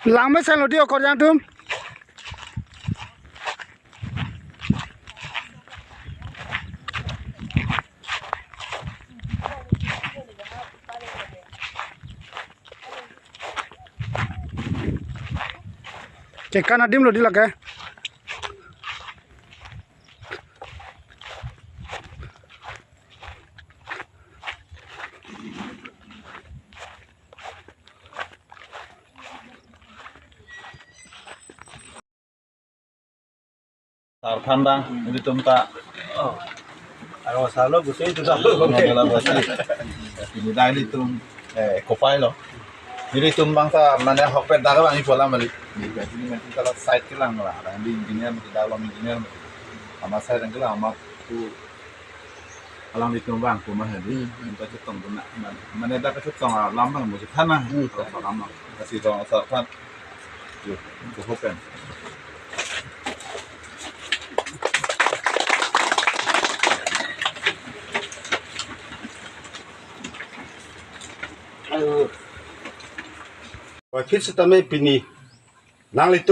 Lama saya lo dia korang tu. Cek kan adim lo di lagi. Pandang itu tempat Kalau salah gusto itu salah. adalah basi ini dah itu kopay lo jadi tumbang sa mana hokpet dah kan ini pola balik jadi nanti kalau site kilang lah di engineer di dalam engineer sama saya dan kilang sama tu alam di tumbang kumah jadi kita cutong guna mana dah cutong lama mesti tanah lama kasih dong sahabat yuk hokpen Wakil setama pini, nang itu